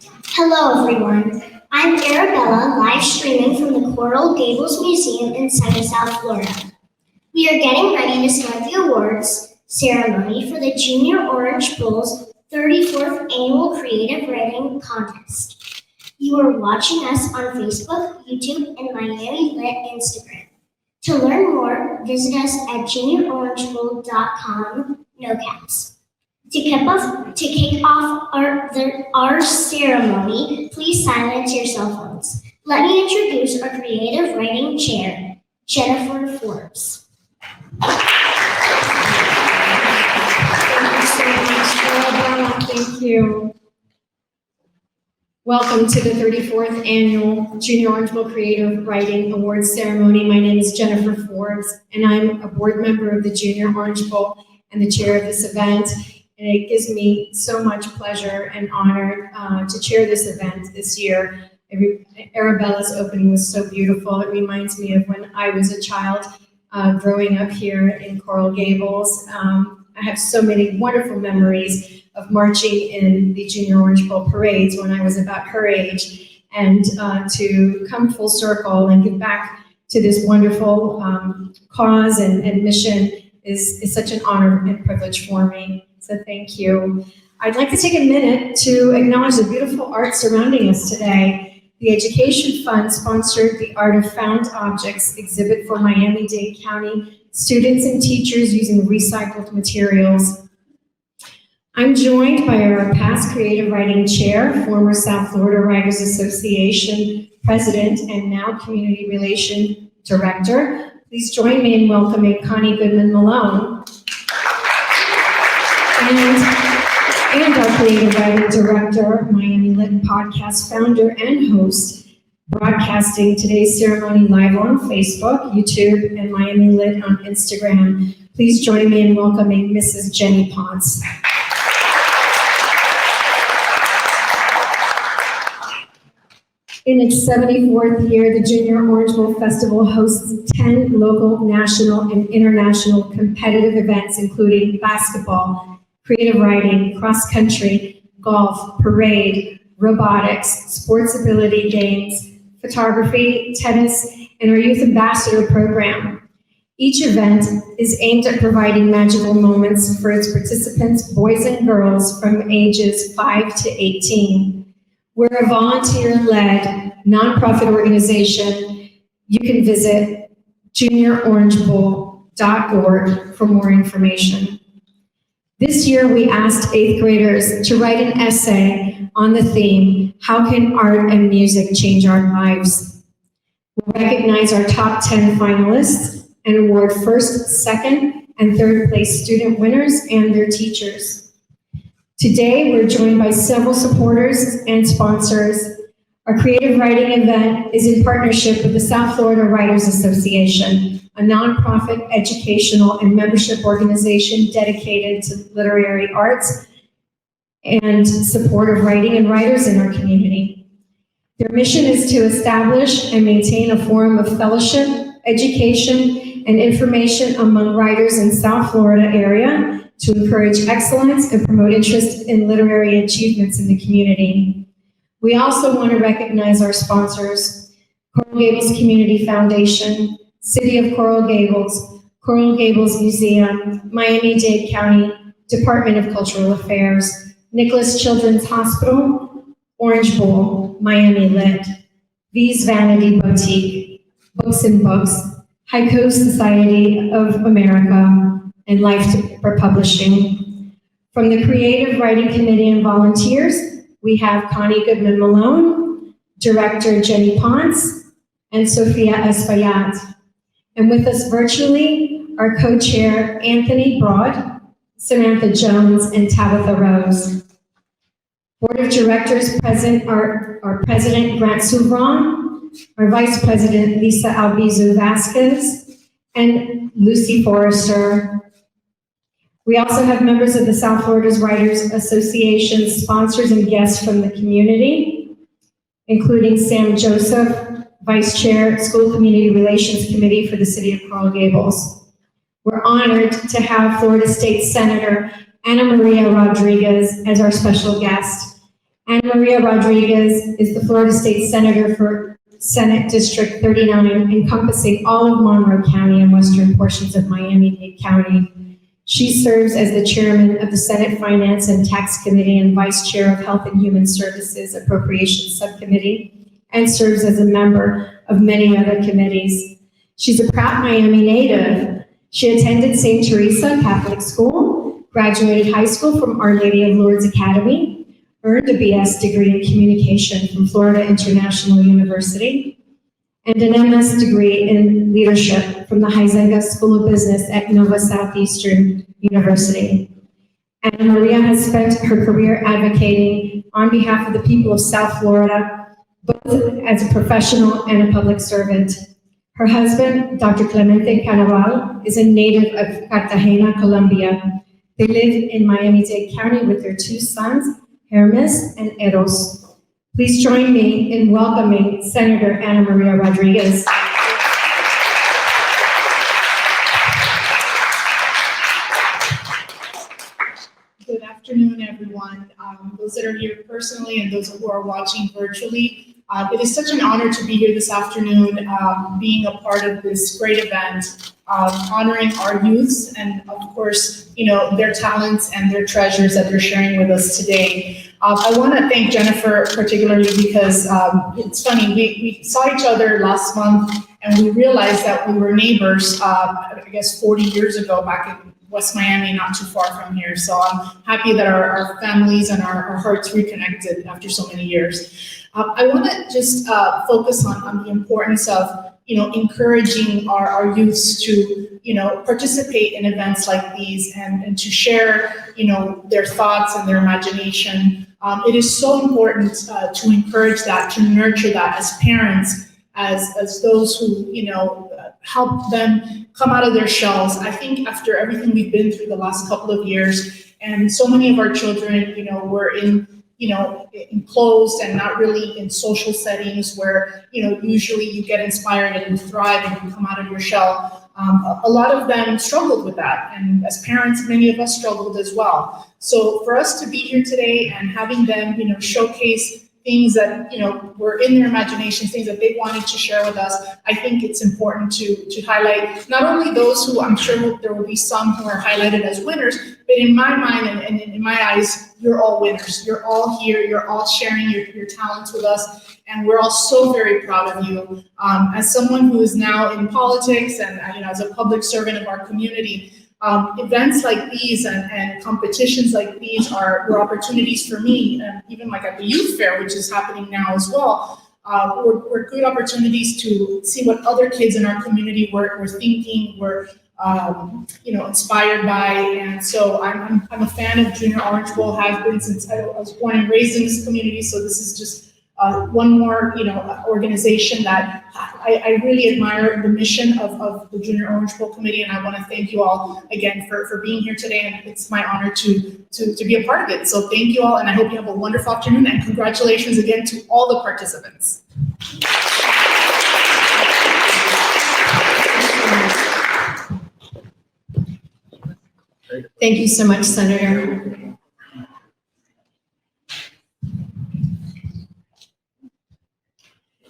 Hello everyone, I'm Arabella, live streaming from the Coral Gables Museum in South Florida. We are getting ready to start the awards ceremony for the Junior Orange Bowl's 34th Annual Creative Writing Contest. You are watching us on Facebook, YouTube, and Miami Lit Instagram. To learn more, visit us at juniororangeBowl.com, no caps. To kick off our ceremony, please silence your cell phones. Let me introduce our creative writing chair, Jennifer Forbes. Thank you. Welcome to the 34th Annual Junior Orange Bowl Creative Writing Awards Ceremony. My name is Jennifer Forbes, and I'm a board member of the Junior Orange Bowl and the chair of this event. And it gives me so much pleasure and honor to chair this event this year. Arabella's opening was so beautiful. It reminds me of when I was a child growing up here in Coral Gables. I have so many wonderful memories of marching in the Junior Orange Bowl parades when I was about her age. And to come full circle and give back to this wonderful cause and mission is such an honor and privilege for me. So thank you. I'd like to take a minute to acknowledge the beautiful art surrounding us today. The Education Fund sponsored the Art of Found Objects exhibit for Miami-Dade County students and teachers using recycled materials. I'm joined by our past creative writing chair, former South Florida Writers Association president, and now community relation director. Please join me in welcoming Connie Goodman Malone. And our creative writing director, Miami Lit podcast founder and host, broadcasting today's ceremony live on Facebook, YouTube, and Miami Lit on Instagram. Please join me in welcoming Mrs. Jenny Ponce. In its 74th year, the Junior Orange Bowl Festival hosts 10 local, national, and international competitive events, including basketball, creative writing, cross-country, golf, parade, robotics, sports ability games, photography, tennis, and our Youth Ambassador program. Each event is aimed at providing magical moments for its participants, boys and girls from ages 5 to 18. We're a volunteer-led nonprofit organization. You can visit juniororangebowl.org for more information. This year, we asked 8th graders to write an essay on the theme, How Can Art and Music Change Our Lives? We'll recognize our top 10 finalists and award first, second, and third place student winners and their teachers. Today, we're joined by several supporters and sponsors. Our creative writing event is in partnership with the South Florida Writers Association, a nonprofit educational and membership organization dedicated to literary arts and support of writing and writers in our community. Their mission is to establish and maintain a forum of fellowship, education, and information among writers in South Florida area to encourage excellence and promote interest in literary achievements in the community. We also want to recognize our sponsors, Coral Gables Community Foundation, City of Coral Gables Museum, Miami-Dade County Department of Cultural Affairs, Nicholas Children's Hospital, Orange Bowl, Miami Lit, V's Vanity Boutique, Books and Books, Haiku Society of America, and Life for Publishing. From the Creative Writing Committee and volunteers, we have Connie Goodman Malone, Director Jenny Ponce, and Sophia Espaillat. And with us virtually, our co-chair Anthony Broad, Samantha Jones, and Tabitha Rose. Board of Directors present are our President Grant Souvron, our Vice President Lisa Albizu Vasquez, and Lucy Forrester. We also have members of the South Florida Writers Association, sponsors and guests from the community, including Sam Joseph, Vice Chair, School Community Relations Committee for the City of Coral Gables. We're honored to have Florida State Senator Ana Maria Rodriguez as our special guest. Ana Maria Rodriguez is the Florida State Senator for Senate District 39, encompassing all of Monroe County and western portions of Miami-Dade County. She serves as the chairman of the Senate Finance and Tax Committee and vice chair of Health and Human Services Appropriations Subcommittee, and serves as a member of many other committees. She's a proud Miami native. She attended St. Teresa Catholic School, graduated high school from Our Lady of Lourdes Academy, earned a BS degree in communication from Florida International University, and an MS degree in leadership from the Huizenga School of Business at Nova Southeastern University. Ana Maria has spent her career advocating on behalf of the people of South Florida, both as a professional and a public servant. Her husband, Dr. Clemente Canaval, is a native of Cartagena, Colombia. They live in Miami-Dade County with their two sons, Hermes and Eros. Please join me in welcoming Senator Ana Maria Rodriguez. Good afternoon, everyone. Those that are here personally and those who are watching virtually. It is such an honor to be here this afternoon, being a part of this great event, honoring our youths and, of course, their talents and their treasures that they're sharing with us today. I want to thank Jennifer particularly because it's funny, we saw each other last month and we realized that we were neighbors, I guess 40 years ago back in West Miami, not too far from here. So I'm happy that our families and our hearts reconnected after so many years. I want to just focus on the importance of encouraging our youths to participate in events like these and to share their thoughts and their imagination. It is so important to encourage that, to nurture that as parents, as those who help them come out of their shells. I think after everything we've been through the last couple of years, and so many of our children, were enclosed and not really in social settings where, usually you get inspired and you thrive and you come out of your shell. A lot of them struggled with that. And as parents, many of us struggled as well. So for us to be here today and having them, showcase things that, were in their imaginations, things that they wanted to share with us, I think it's important to highlight not only those who I'm sure there will be some who are highlighted as winners, but in my mind and in my eyes, you're all winners. You're all here. You're all sharing your talents with us. And we're all so very proud of you. As someone who is now in politics and as a public servant of our community, events like these and competitions like these were opportunities for me, even like at the youth fair, which is happening now as well, were good opportunities to see what other kids in our community were thinking, were inspired by. And so I'm a fan of Junior Orange Bowl, have been since I was born and raised in this community. So this is just one more, organization that I really admire the mission of the Junior Orange Bowl Committee, and I want to thank you all again for being here today, and it's my honor to be a part of it. So thank you all, and I hope you have a wonderful afternoon, and congratulations again to all the participants. Thank you so much, Senator.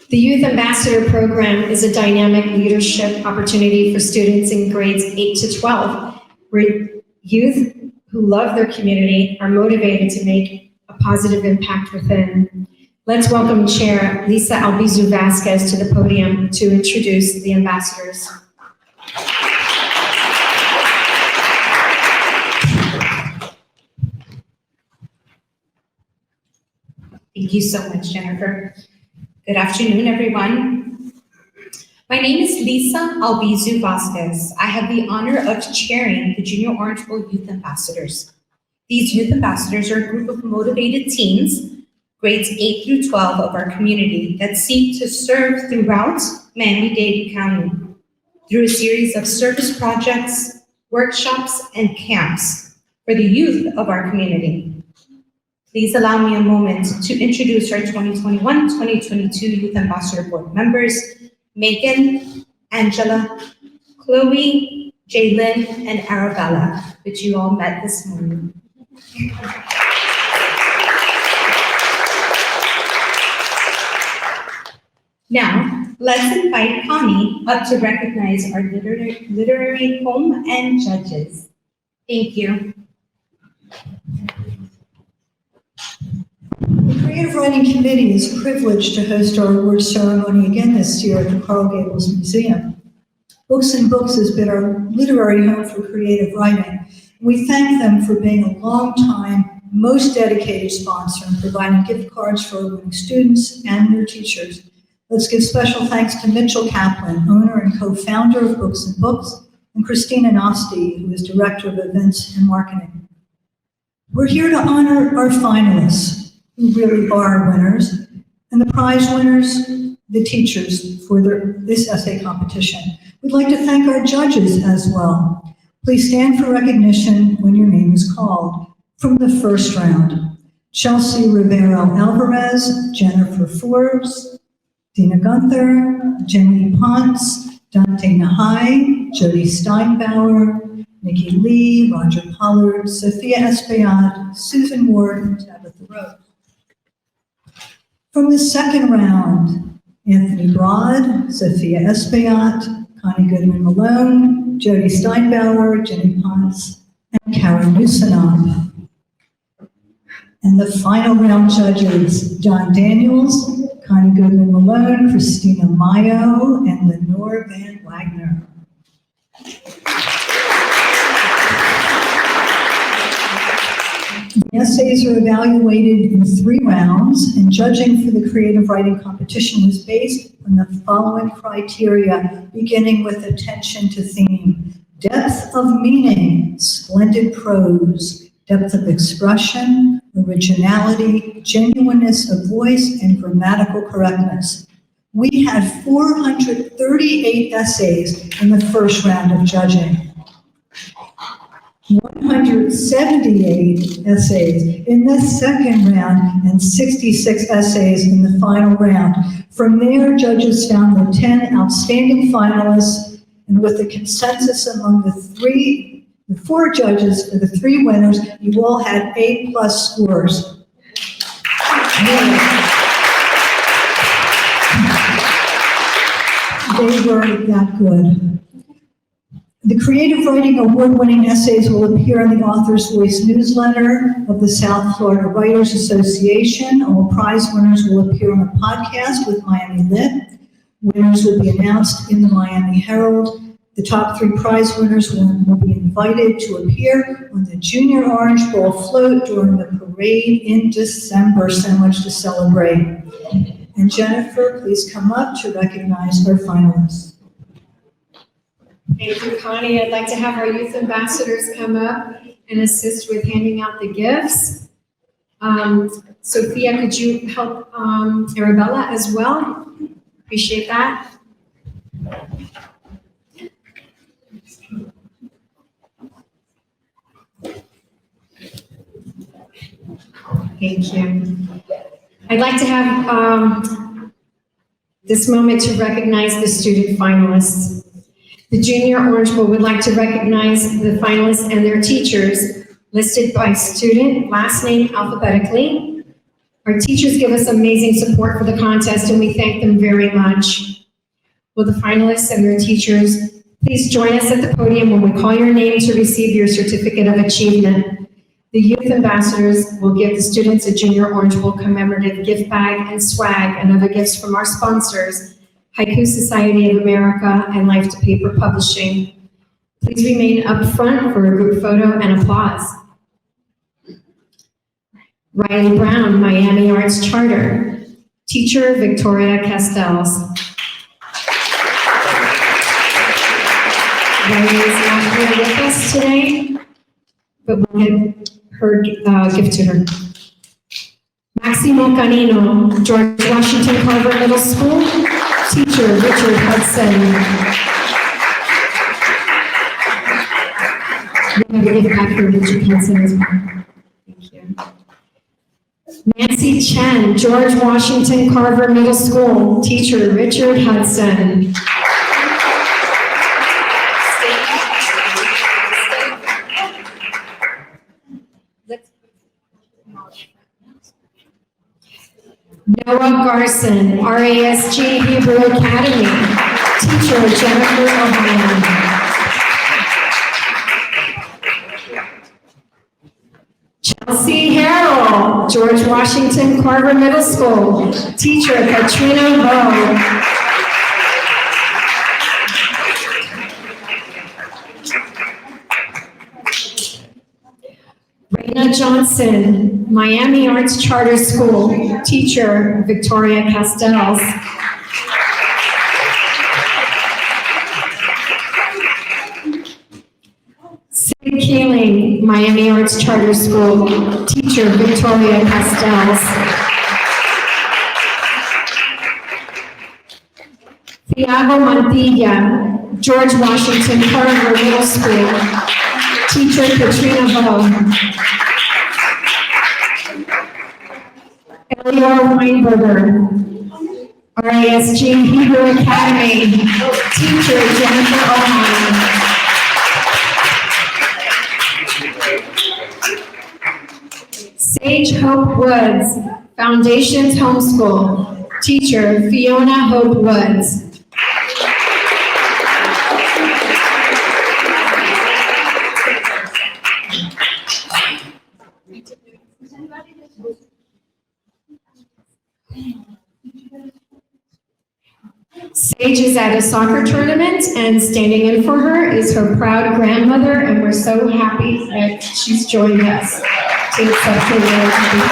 The Youth Ambassador Program is a dynamic leadership opportunity for students in grades 8 to 12, where youth who love their community are motivated to make a positive impact within. Let's welcome Chair Lisa Albizu Vasquez to the podium to introduce the ambassadors. Thank you so much, Jennifer. Good afternoon, everyone. My name is Lisa Albizu Vasquez. I have the honor of chairing the Junior Orange Bowl Youth Ambassadors. These youth ambassadors are a group of motivated teens, grades 8 through 12 of our community, that seek to serve throughout Miami-Dade County through a series of service projects, workshops, and camps for the youth of our community. Please allow me a moment to introduce our 2021-2022 Youth Ambassador Board members, Megan, Angela, Chloe, Jaylyn, and Arabella, which you all met this morning. Now, let's invite Connie up to recognize our literary home and judges. Thank you. The Creative Writing Committee is privileged to host our awards ceremony again this year at the Coral Gables Museum. Books and Books has been our literary home for creative writing. We thank them for being a long-time, most dedicated sponsor and providing gift cards for our winning students and their teachers. Let's give special thanks to Mitchell Kaplan, owner and co-founder of Books and Books, and Christina Nosti, who is Director of Events and Marketing. We're here to honor our finalists, who really are winners, and the prize winners, the teachers, for this essay competition. We'd like to thank our judges as well. Please stand for recognition when your name is called. From the first round, Chelsea Rivero Alvarez, Jennifer Forbes, Dina Gunther, Jenny Ponce, Dante Nahai, Jody Steinbauer, Nikki Lee, Roger Pollard, Sophia Espaillat, Susan Ward, and Tabitha Rose. From the second round, Anthony Broad, Sophia Espaillat, Connie Goodman Malone, Jody Steinbauer, Jenny Ponce, and Karen Newsonoff. And the final round judges, John Daniels, Connie Goodman Malone, Christina Mayo, and Lenore Van Wagner. The essays are evaluated in 3 rounds, and judging for the creative writing competition was based on the following criteria, beginning with attention to theme: depth of meaning, splendid prose, depth of expression, originality, genuineness of voice, and grammatical correctness. We had 438 essays in the first round of judging, 178 essays in the second round, and 66 essays in the final round. From there, judges found the 10 outstanding finalists, and with the consensus among the 4 judges for the 3 winners, you all had A+ scores. They were that good. The Creative Writing Award-winning essays will appear in the Author's Voice newsletter of the South Florida Writers Association. All prize winners will appear on a podcast with Miami Lit. Winners will be announced in the Miami Herald. The top 3 prize winners will be invited to appear on the Junior Orange Bowl float during the parade in December. So much to celebrate. And Jennifer, please come up to recognize our finalists. Thank you, Connie. I'd like to have our youth ambassadors come up and assist with handing out the gifts. Sophia, could you help Arabella as well? Appreciate that. Thank you. I'd like to have this moment to recognize the student finalists. The Junior Orange Bowl would like to recognize the finalists and their teachers listed by student last name alphabetically. Our teachers give us amazing support for the contest, and we thank them very much. Will the finalists and their teachers please join us at the podium when we call your name to receive your certificate of achievement. The youth ambassadors will give the students a Junior Orange Bowl commemorative gift bag and swag and other gifts from our sponsors, Haiku Society of America and Life to Paper Publishing. Please remain up front for a group photo and applause. Riley Brown, Miami Arts Charter. Teacher, Victoria Castells. Riley is not here with us today, but we'll get her gift to her. Maximo Canino, George Washington Carver Middle School. Teacher, Richard Hudson. We're going to give back to Richard Hudson as well. Thank you. Nancy Chen, George Washington Carver Middle School. Teacher, Richard Hudson. Noah Garson, RASG Hebrew Academy. Teacher, Jennifer O'Brien. Chelsea Harrell, George Washington Carver Middle School. Teacher, Katrina Ho. Raina Johnson, Miami Arts Charter School. Teacher, Victoria Castells. Sid Keeling, Miami Arts Charter School. Teacher, Victoria Castells. Thiago Mantilla, George Washington Carver Middle School. Teacher, Katrina Ho. Eleanor Weinberger, RASG Hebrew Academy. Teacher, Jennifer O'Hara. Sage Hope Woods, Foundations Homeschool. Teacher, Fiona Hope Woods. Sage is at a soccer tournament, and standing in for her is her proud grandmother, and we're so happy that she's joined us to accept her role to be.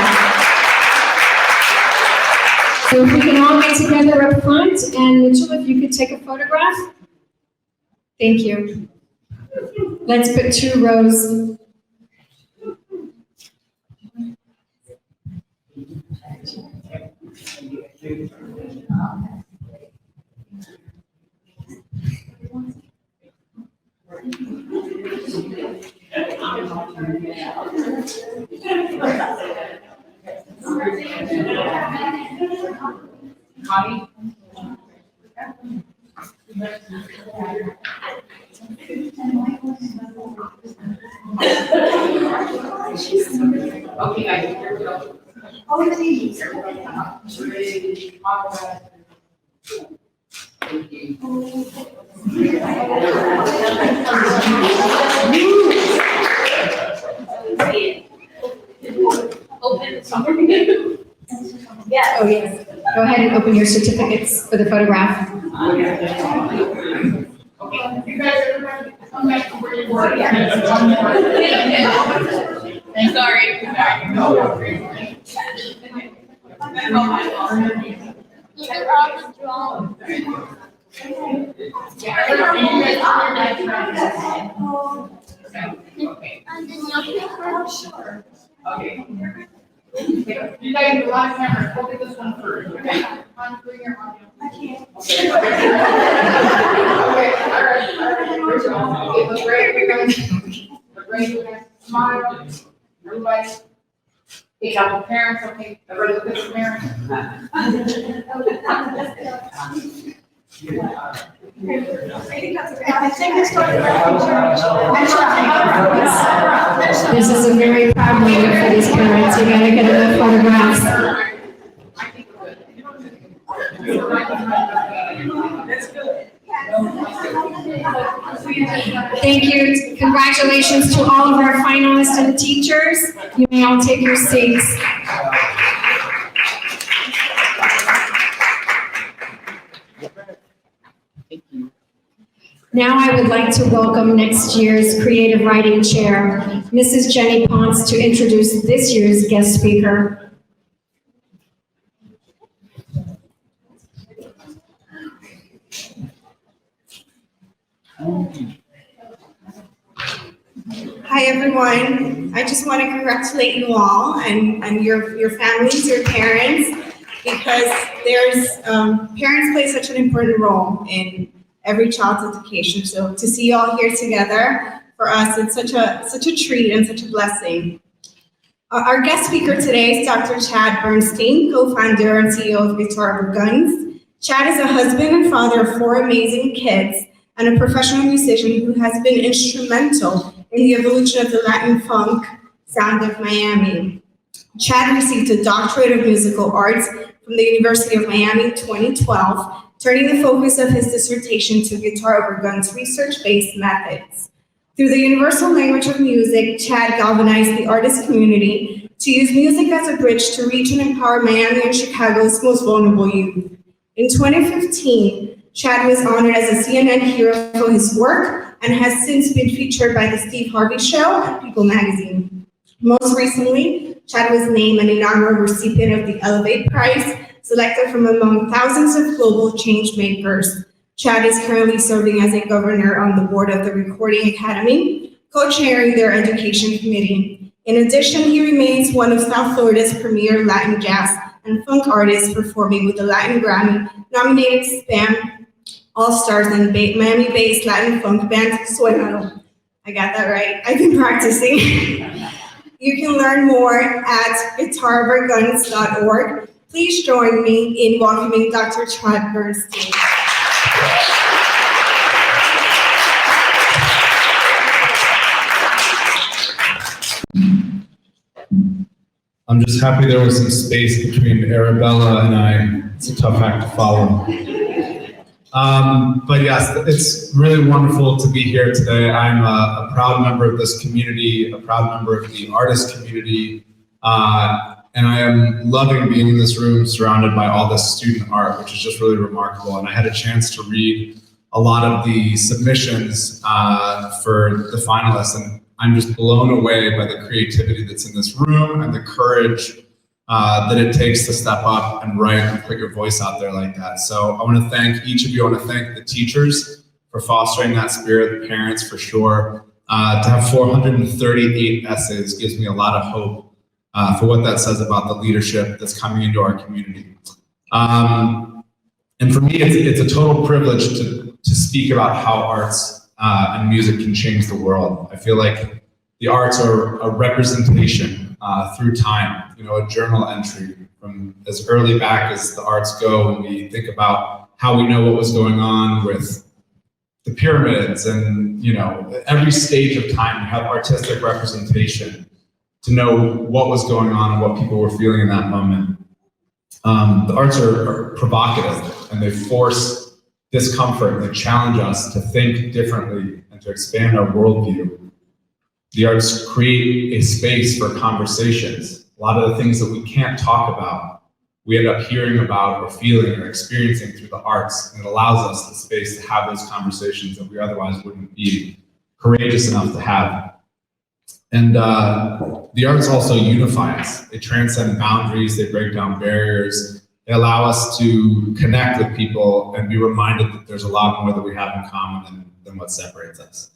So if we can all get together up front, and Mitchell, if you could take a photograph. Thank you. Let's put 2 rows. Okay, guys, here we go. Yeah. Oh, yes. Go ahead and open your certificates for the photograph. Okay, you guys, everybody, come back to where you were. Sorry. Okay. You guys, the last camera, look at this one first, okay? Bring your arm. I can't. Okay, all right. Okay, look great, you guys. Look great, you guys. Smile. Everybody. Take out the parents, okay? Everybody look at the parents. This is a very proud moment for these parents. You gotta get enough photographs. Thank you. Congratulations to all of our finalists and teachers. You may all take your seats. Now I would like to welcome next year's Creative Writing Chair, Mrs. Jenny Ponce, to introduce this year's guest speaker. Hi, everyone. I just want to congratulate you all and your families, your parents, because parents play such an important role in every child's education. So to see you all here together, for us, it's such a treat and such a blessing. Our guest speaker today is Dr. Chad Bernstein, co-founder and CEO of Guitar with Guns. Chad is a husband and father of 4 amazing kids and a professional musician who has been instrumental in the evolution of the Latin funk sound of Miami. Chad received a doctorate of musical arts from the University of Miami in 2012, turning the focus of his dissertation to guitar organs research-based methods. Through the universal language of music, Chad galvanized the artist community to use music as a bridge to reach and empower Miami and Chicago's most vulnerable youth. In 2015, Chad was honored as a CNN hero for his work and has since been featured by The Steve Harvey Show and People Magazine. Most recently, Chad was named an inaugural recipient of the Elevate Prize, selected from among thousands of global change makers. Chad is currently serving as a governor on the board of the Recording Academy, co-chairing their education committee. In addition, he remains one of South Florida's premier Latin jazz and funk artists, performing with the Latin Grammy-nominated SPAM All-Stars and Miami-based Latin funk band Suénalo. I got that right. I've been practicing. You can learn more at guitarverguns.org. Please join me in welcoming Dr. Chad Bernstein. I'm just happy there was some space between Arabella and I. It's a tough act to follow. But yes, it's really wonderful to be here today. I'm a proud member of this community, a proud member of the artist community, and I am loving being in this room surrounded by all this student art, which is just really remarkable. And I had a chance to read a lot of the submissions for the finalists, and I'm just blown away by the creativity that's in this room and the courage that it takes to step up and write and put your voice out there like that. So I want to thank each of you. I want to thank the teachers for fostering that spirit, the parents for sure. To have 438 essays gives me a lot of hope for what that says about the leadership that's coming into our community. And for me, it's a total privilege to speak about how arts and music can change the world. I feel like the arts are a representation through time, a journal entry from as early back as the arts go, when we think about how we know what was going on with the pyramids and, every stage of time, we have artistic representation to know what was going on and what people were feeling in that moment. The arts are provocative, and they force discomfort, and they challenge us to think differently and to expand our worldview. The arts create a space for conversations. A lot of the things that we can't talk about, we end up hearing about or feeling or experiencing through the arts, and it allows us the space to have those conversations that we otherwise wouldn't be courageous enough to have. And the arts also unify us. They transcend boundaries, they break down barriers, they allow us to connect with people and be reminded that there's a lot more that we have in common than what separates us.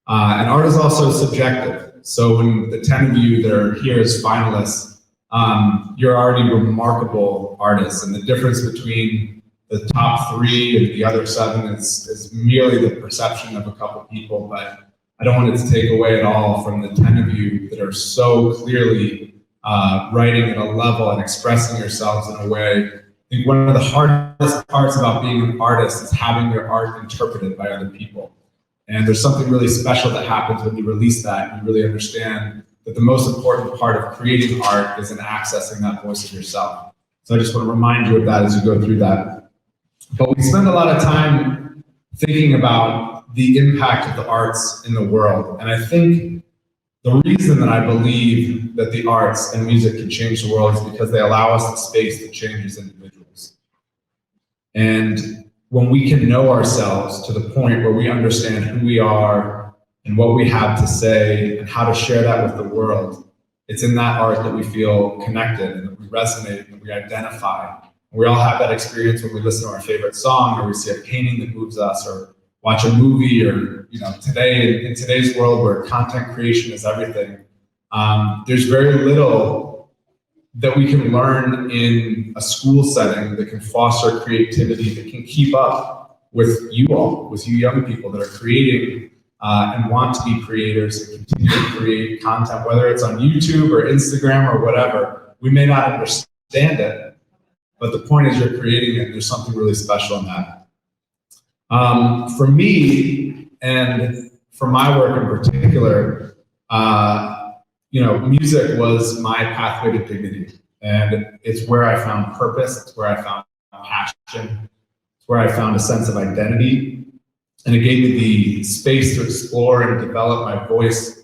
And art is also subjective. So when the 10 of you that are here as finalists, you're already remarkable artists. And the difference between the top 3 and the other 7 is merely the perception of a couple people. But I don't want it to take away at all from the 10 of you that are so clearly writing at a level and expressing yourselves in a way. I think one of the hardest parts about being an artist is having your art interpreted by other people. And there's something really special that happens when you release that. You really understand that the most important part of creating art is in accessing that voice of yourself. So I just want to remind you of that as you go through that. But we spend a lot of time thinking about the impact of the arts in the world. And I think the reason that I believe that the arts and music can change the world is because they allow us the space to change as individuals. And when we can know ourselves to the point where we understand who we are and what we have to say and how to share that with the world, it's in that art that we feel connected and that we resonate and we identify. And we all have that experience when we listen to our favorite song, or we see a painting that moves us, or watch a movie, or today in today's world where content creation is everything, there's very little that we can learn in a school setting that can foster creativity, that can keep up with you all, with you young people that are creating and want to be creators and continue to create content, whether it's on YouTube or Instagram or whatever. We may not understand it, but the point is you're creating it, and there's something really special in that. For me, and for my work in particular, music was my pathway to dignity. And it's where I found purpose. It's where I found passion. It's where I found a sense of identity. And it gave me the space to explore and develop my voice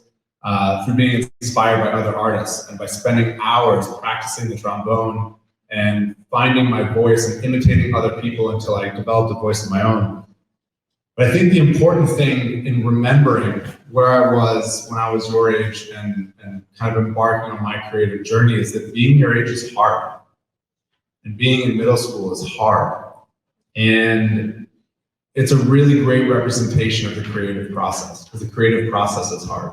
through being inspired by other artists and by spending hours practicing the trombone and finding my voice and imitating other people until I developed a voice of my own. But I think the important thing in remembering where I was when I was your age and kind of embarking on my creative journey is that being your age is hard. And being in middle school is hard. And it's a really great representation of the creative process, because the creative process is hard.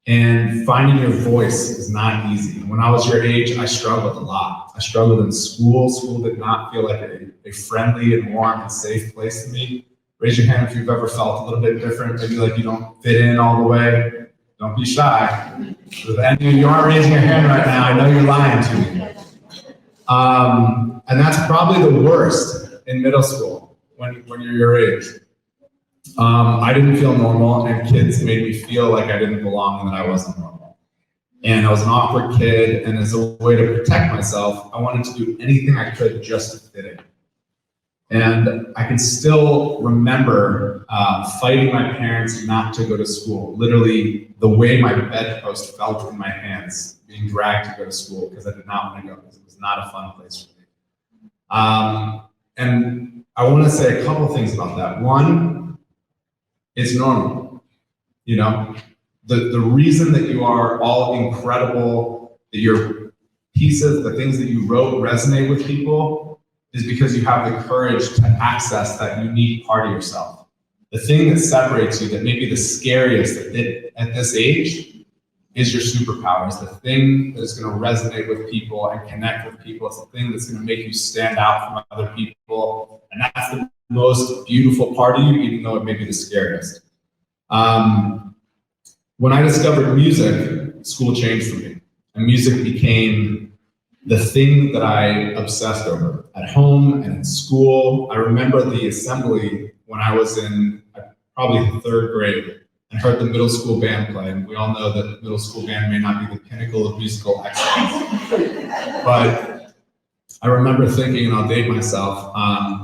And finding your voice is not easy. When I was your age, I struggled a lot. I struggled in school. School did not feel like a friendly and warm and safe place to me. Raise your hand if you've ever felt a little bit different, maybe like you don't fit in all the way. Don't be shy. If any of you aren't raising your hand right now, I know you're lying to me. And that's probably the worst in middle school when you're your age. I didn't feel normal, and kids made me feel like I didn't belong and that I wasn't normal. And I was an awkward kid, and as a way to protect myself, I wanted to do anything I could just to fit in. And I can still remember fighting my parents not to go to school. Literally, the way my bedpost felt in my hands, being dragged to go to school because I did not want to go, because it was not a fun place for me. And I want to say a couple things about that. One, it's normal. The reason that you are all incredible, that your pieces, the things that you wrote resonate with people, is because you have the courage to access that unique part of yourself. The thing that separates you, that may be the scariest at this age, is your superpower. It's the thing that's going to resonate with people and connect with people. It's the thing that's going to make you stand out from other people. And that's the most beautiful part of you, even though it may be the scariest. When I discovered music, school changed for me. And music became the thing that I obsessed over at home and in school. I remember the assembly when I was in probably the third grade and heard the middle school band play. And we all know that the middle school band may not be the pinnacle of musical excellence. But I remember thinking, and I'll date myself,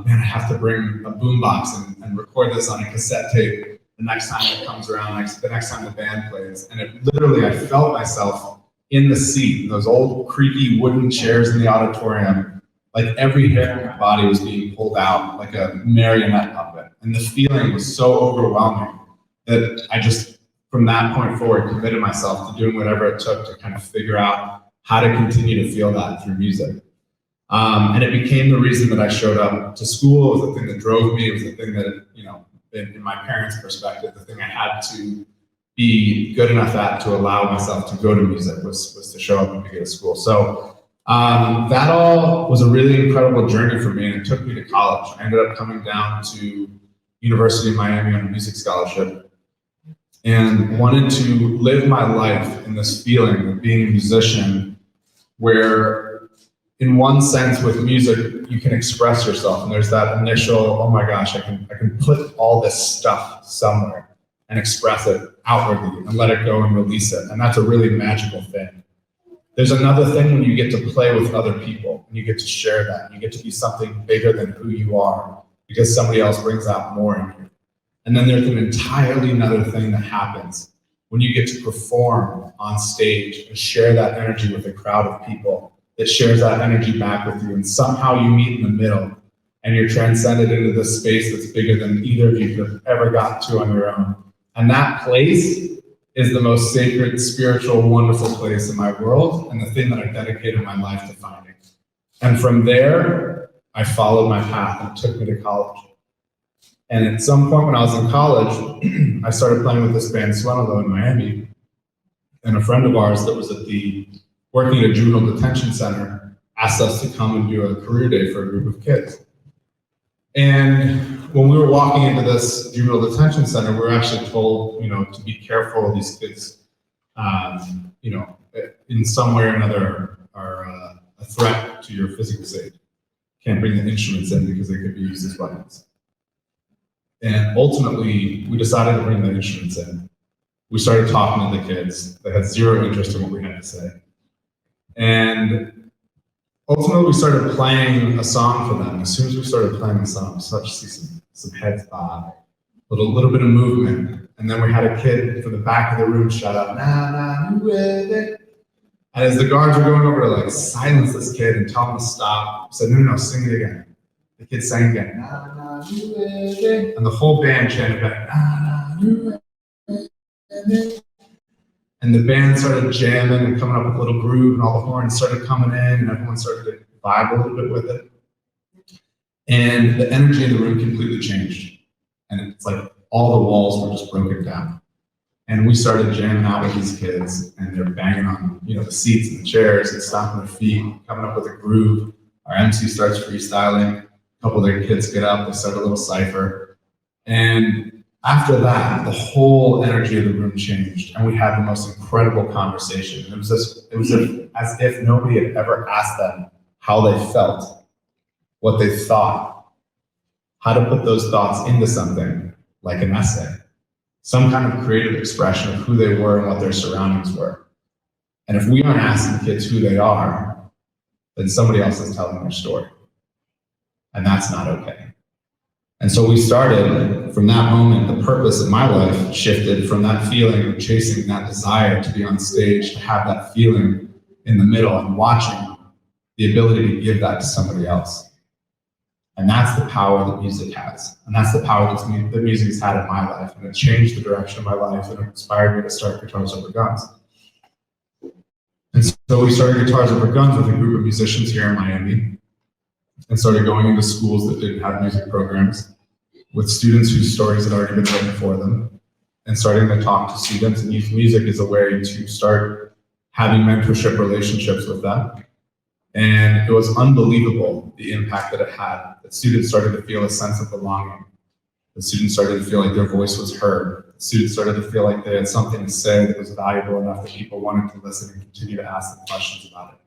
man, I have to bring a boombox and record this on a cassette tape the next time it comes around, the next time the band plays. And it literally, I felt myself in the seat, in those old creaky wooden chairs in the auditorium, like every hair in my body was being pulled out like a marionette puppet. And the feeling was so overwhelming that I just, from that point forward, committed myself to doing whatever it took to kind of figure out how to continue to feel that through music. And it became the reason that I showed up to school. It was the thing that drove me. It was the thing that, in my parents' perspective, the thing I had to be good enough at to allow myself to go to music was to show up and to go to school. So that all was a really incredible journey for me, and it took me to college. I ended up coming down to University of Miami on a music scholarship and wanted to live my life in this feeling of being a musician where, in one sense, with music, you can express yourself. And there's that initial, oh my gosh, I can put all this stuff somewhere and express it outwardly and let it go and release it. And that's a really magical thing. There's another thing when you get to play with other people and you get to share that. And you get to be something bigger than who you are because somebody else brings out more in you. And then there's an entirely another thing that happens when you get to perform on stage and share that energy with a crowd of people that shares that energy back with you. And somehow you meet in the middle and you're transcended into this space that's bigger than either of you could have ever got to on your own. And that place is the most sacred, spiritual, wonderful place in my world, and the thing that I dedicated my life to finding. And from there, I followed my path, and it took me to college. And at some point when I was in college, I started playing with this band, Swello, in Miami. And a friend of ours that was working at a juvenile detention center asked us to come and do a career day for a group of kids. And when we were walking into this juvenile detention center, we were actually told, to be careful of these kids, in some way or another are a threat to your physical safety. Can't bring the instruments in because they could be used as weapons. And ultimately, we decided to bring the instruments in. We started talking to the kids. They had zero interest in what we had to say. And ultimately, we started playing a song for them. As soon as we started playing the song, we started to see some heads bob, a little bit of movement. And then we had a kid from the back of the room shout out, "Na na nu it." And as the guards were going over to like silence this kid and tell him to stop, said, "No, sing it again." The kid sang again, "Na na nu it." And the whole band chanted back, "Na na nu it." And the band started jamming and coming up with a little groove, and all the horns started coming in, and everyone started to vibe a little bit with it. And the energy in the room completely changed. And it's like all the walls were just broken down. And we started jamming out with these kids, and they're banging on, the seats and the chairs and stomping their feet, coming up with a groove. Our MC starts freestyling. A couple of their kids get up, they start a little cipher. And after that, the whole energy of the room changed, and we had the most incredible conversation. It was as if nobody had ever asked them how they felt, what they thought, how to put those thoughts into something like an essay, some kind of creative expression of who they were and what their surroundings were. And if we aren't asking kids who they are, then somebody else is telling their story. And that's not okay. And so we started, from that moment, the purpose of my life shifted from that feeling of chasing that desire to be on stage, to have that feeling in the middle and watching the ability to give that to somebody else. And that's the power that music has. And that's the power that music has had in my life. And it changed the direction of my life, and it inspired me to start Guitars Over Guns. And so we started Guitars Over Guns with a group of musicians here in Miami, and started going into schools that didn't have music programs, with students whose stories had already been written for them, and starting to talk to students and use music as a way to start having mentorship relationships with them. And it was unbelievable, the impact that it had, that students started to feel a sense of belonging. The students started to feel like their voice was heard. The students started to feel like they had something to say that was valuable enough that people wanted to listen and continue to ask them questions about it.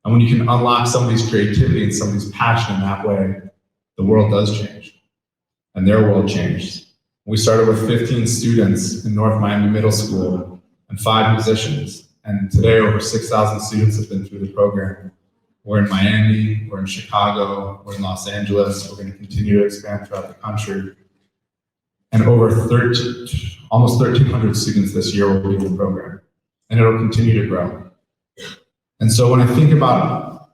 And when you can unlock somebody's creativity and somebody's passion in that way, the world does change. And their world changed. We started with 15 students in North Miami Middle School and 5 musicians. And today over 6,000 students have been through the program. We're in Miami, we're in Chicago, we're in Los Angeles. We're going to continue to expand throughout the country. And almost 1,300 students this year will be in the program. And it'll continue to grow. And so when I think about,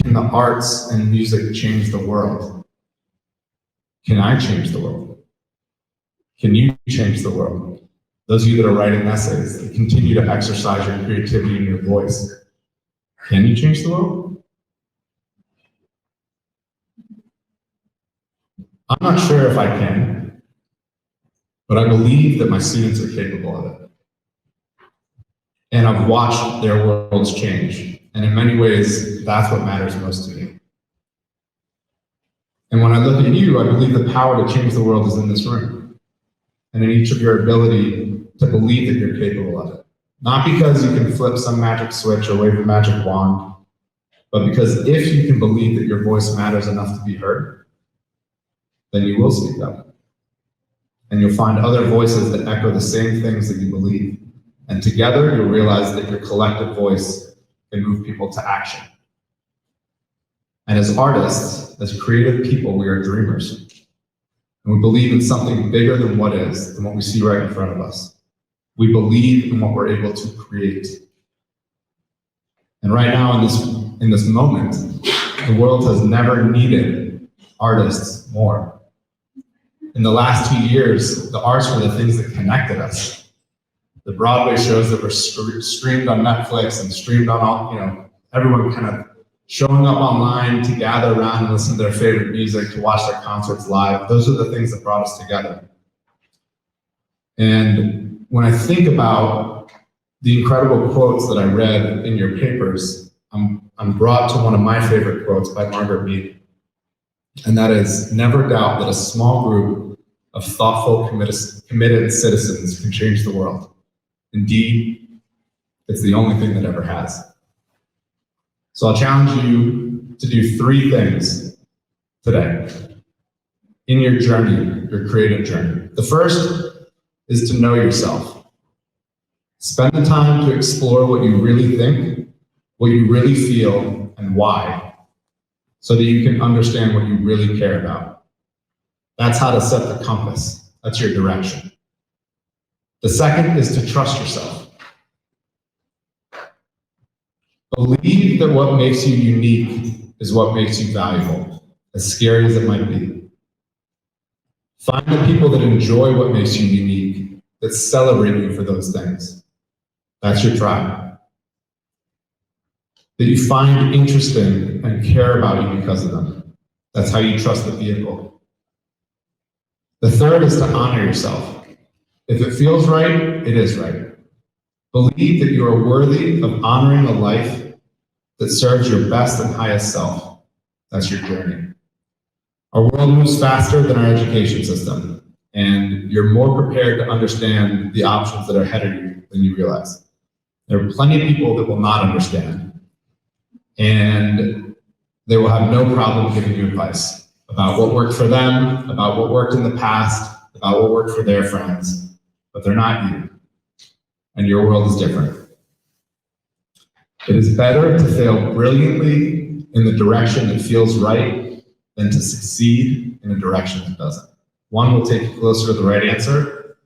can the arts and music change the world? Can I change the world? Can you change the world? Those of you that are writing essays, that continue to exercise your creativity and your voice, can you change the world? I'm not sure if I can, but I believe that my students are capable of it. And I've watched their worlds change. And in many ways, that's what matters most to me. And when I look at you, I believe the power to change the world is in this room. And in each of your ability to believe that you're capable of it. Not because you can flip some magic switch or wave a magic wand, but because if you can believe that your voice matters enough to be heard, then you will speak up. And you'll find other voices that echo the same things that you believe. And together, you'll realize that your collective voice can move people to action. And as artists, as creative people, we are dreamers. And we believe in something bigger than what is, than what we see right in front of us. We believe in what we're able to create. And right now, in this moment, the world has never needed artists more. In the last 2 years, the arts were the things that connected us. The Broadway shows that were streamed on Netflix and streamed on all, everyone kind of showing up online to gather around and listen to their favorite music, to watch their concerts live. Those are the things that brought us together. And when I think about the incredible quotes that I read in your papers, I'm brought to one of my favorite quotes by Margaret Mead. And that is, never doubt that a small group of thoughtful, committed citizens can change the world. Indeed, it's the only thing that ever has. So I'll challenge you to do 3 things today in your journey, your creative journey. The first is to know yourself. Spend the time to explore what you really think, what you really feel, and why, so that you can understand what you really care about. That's how to set the compass. That's your direction. The second is to trust yourself. Believe that what makes you unique is what makes you valuable, as scary as it might be. Find the people that enjoy what makes you unique, that celebrate you for those things. That's your tribe. That you find interesting and care about you because of them. That's how you trust the vehicle. The third is to honor yourself. If it feels right, it is right. Believe that you are worthy of honoring a life that serves your best and highest self. That's your journey. Our world moves faster than our education system, and you're more prepared to understand the options that are ahead of you than you realize. There are plenty of people that will not understand, and they will have no problem giving you advice about what worked for them, about what worked in the past, about what worked for their friends, but they're not you, and your world is different. It is better to fail brilliantly in the direction that feels right than to succeed in a direction that doesn't. One will take you closer to the right answer,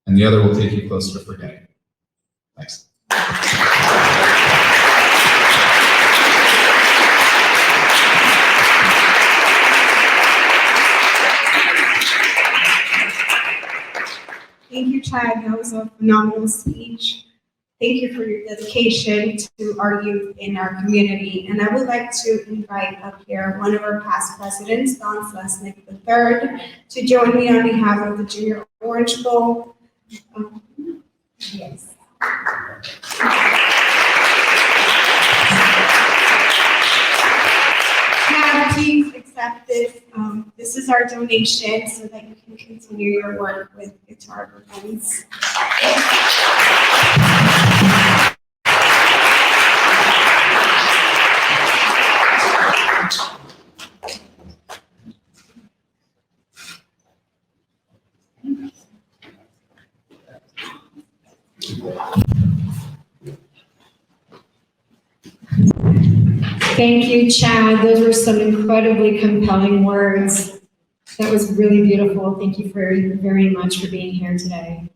and the other will take you closer to forgetting. Thanks. Thank you, Chad. That was a phenomenal speech. Thank you for your dedication to our youth in our community. And I would like to invite up here one of our past presidents, Don Slesnick III, to join me on behalf of the Junior Orange Bowl. Yes. Chad, please accept this. This is our donation so that you can continue your work with guitar performance. Thank you, Chad. Those were some incredibly compelling words. That was really beautiful. Thank you very much for being here today.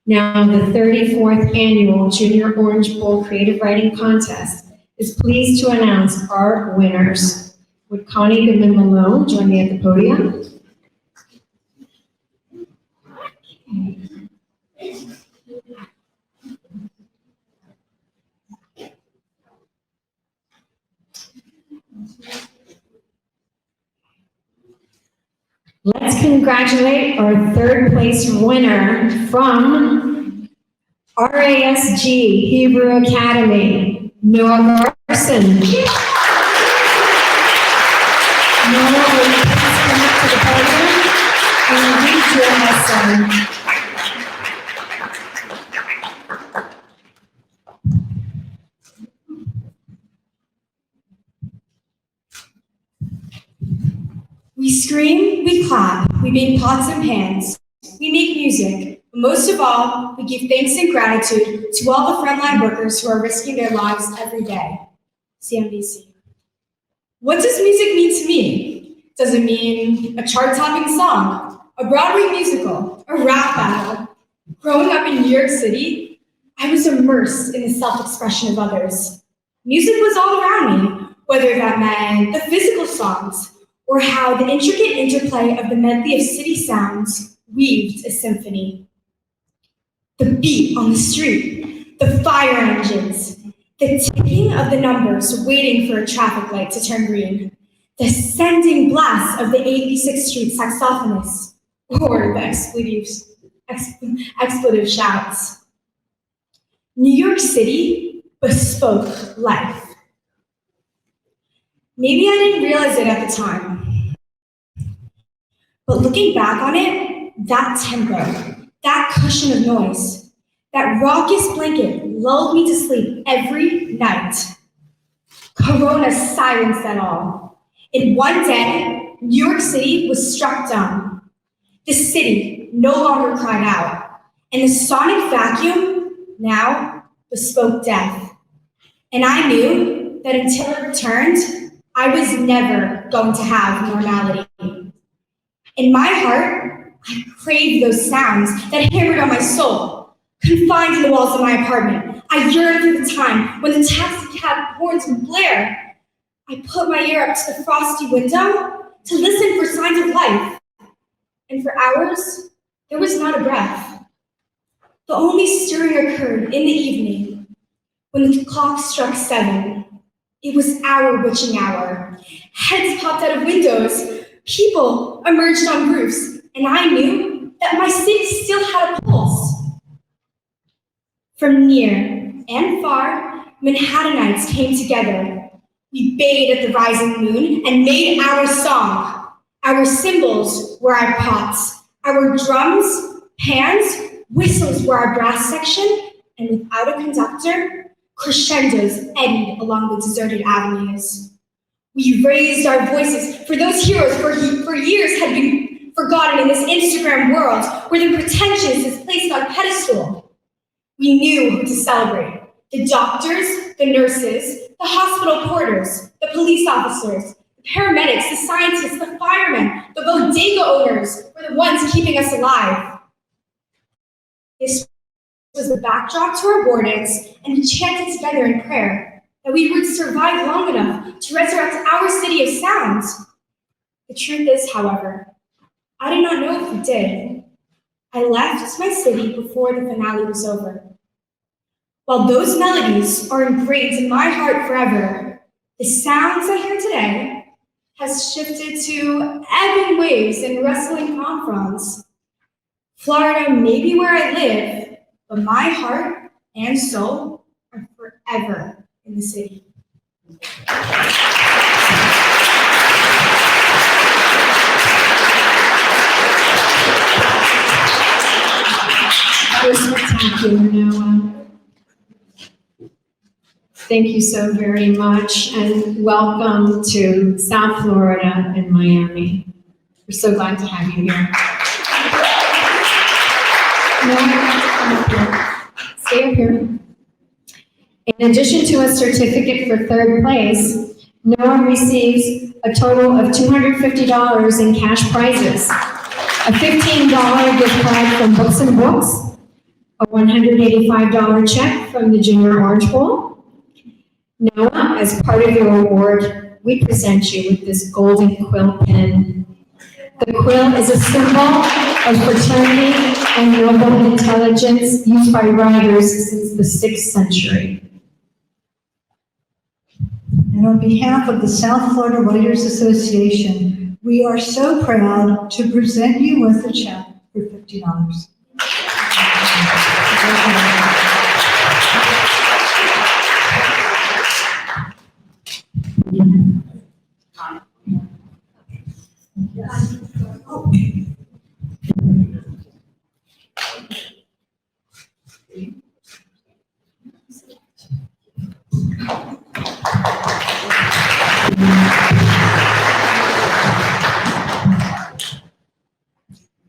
Now, the 34th Annual Junior Orange Bowl Creative Writing Contest is pleased to announce our winners. Would Connie Goodman-Malone join me at the podium? Let's congratulate our third place winner from RASG Hebrew Academy, Noah Garson. Noah, will you please come up to the podium and read your essay? We scream, we clap, we make pots and pans, we make music, but most of all, we give thanks and gratitude to all the frontline workers who are risking their lives every day. CMBC. What does music mean to me? Does it mean a chart-topping song, a Broadway musical, a rap battle? Growing up in New York City, I was immersed in the self-expression of others. Music was all around me, whether that meant the physical songs, or how the intricate interplay of the medley of city sounds weaved a symphony. The beat on the street, the fire engines, the ticking of the numbers waiting for a traffic light to turn green, the sending blast of the 86th Street saxophonist, or the expletive shouts. New York City bespoke life. Maybe I didn't realize it at the time. But looking back on it, that tempo, that cushion of noise, that raucous blanket lulled me to sleep every night. Corona silenced that all. In one day, New York City was struck dumb. The city no longer cried out, and the sonic vacuum now bespoke death. And I knew that until it returned, I was never going to have normality. In my heart, I craved those sounds that hammered on my soul, confined in the walls of my apartment. I yearned for the time when the taxi cab horns would blare. I put my ear up to the frosty window to listen for signs of life. And for hours, there was not a breath. The only stirring occurred in the evening when the clock struck 7. It was our witching hour. Heads popped out of windows. People emerged on roofs, and I knew that my city still had a pulse. From near and far, Manhattanites came together. We bayed at the rising moon and made our song. Our cymbals were our pots, our drums, pans, whistles were our brass section, and without a conductor, crescendos eddied along the deserted avenues. We raised our voices for those heroes who for years had been forgotten in this Instagram world where the pretentious is placed on a pedestal. We knew who to celebrate: the doctors, the nurses, the hospital porters, the police officers, the paramedics, the scientists, the firemen, the bodega owners were the ones keeping us alive. This was the backdrop to our war dance, and we chanted together in prayer that we would survive long enough to resurrect our city of sounds. The truth is, however, I did not know if we did. I left my city before the finale was over. While those melodies are engraved in my heart forever, the sounds I hear today has shifted to ebbing waves and rustling palm fronds. Florida may be where I live, but my heart and soul are forever in the city. That was spectacular, Noah. Thank you so very much, and welcome to South Florida and Miami. We're so glad to have you here. Noah, stay up here. In addition to a certificate for third place, Noah receives a total of $250 in cash prizes, a $15 gift card from Books and Books, a $185 check from the Junior Orange Bowl. Noah, as part of your award, we present you with this golden quill pen. The quill is a symbol of fraternity and noble intelligence used by writers since the 6th century. And on behalf of the South Florida Writers Association, we are so proud to present you with a check for $50.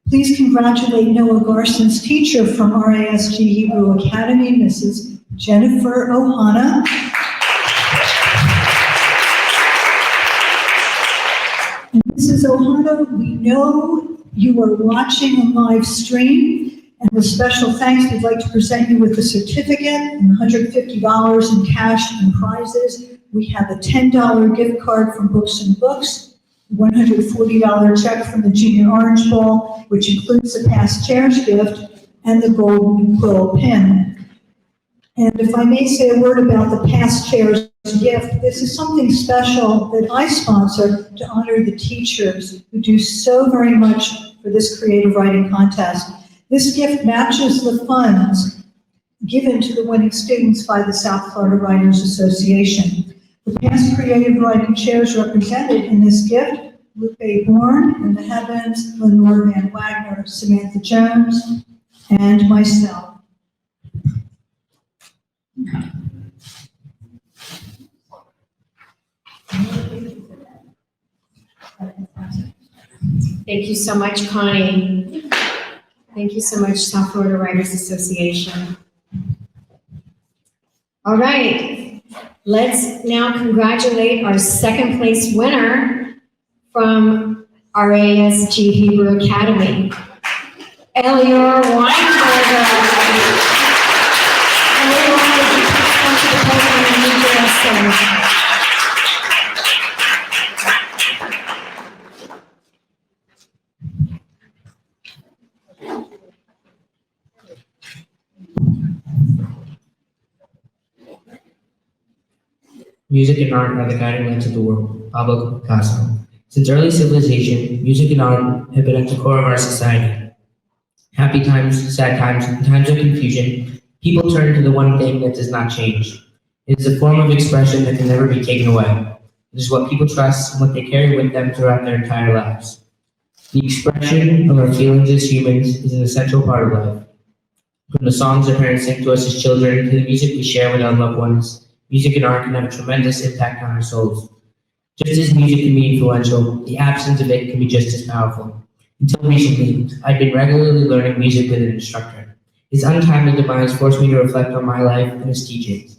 Please congratulate Noah Garson's teacher from RASG Hebrew Academy, Mrs. Jennifer Ohana. And Mrs. Ohana, we know you are watching a live stream, and with special thanks, we'd like to present you with a certificate and $150 in cash and prizes. We have a $10 gift card from Books and Books, $140 check from the Junior Orange Bowl, which includes the past chair's gift and the golden quill pin. And if I may say a word about the past chair's gift, this is something special that I sponsor to honor the teachers who do so very much for this creative writing contest. This gift matches the funds given to the winning students by the South Florida Writers Association. The past creative writing chairs represented in this gift: Lupe Bourne in the heavens, Lenore Van Wagner, Samantha Jones, and myself. Thank you so much, Connie. Thank you so much, South Florida Writers Association. All right, let's now congratulate our second place winner from RASG Hebrew Academy, Elior Weinberger. Elior, would you please come to the podium and read your essay? Music and art are the guiding lights of the world. Pablo Picasso. Since early civilization, music and art have been at the core of our society. Happy times, sad times, and times of confusion, people turn to the one thing that does not change. It is a form of expression that can never be taken away. It is what people trust and what they carry with them throughout their entire lives. The expression of our feelings as humans is an essential part of life. From the songs our parents sing to us as children to the music we share with our loved ones, music and art can have a tremendous impact on our souls. Just as music can be influential, the absence of it can be just as powerful. Until recently, I'd been regularly learning music with an instructor. His untimely demise forced me to reflect on my life and his teachings.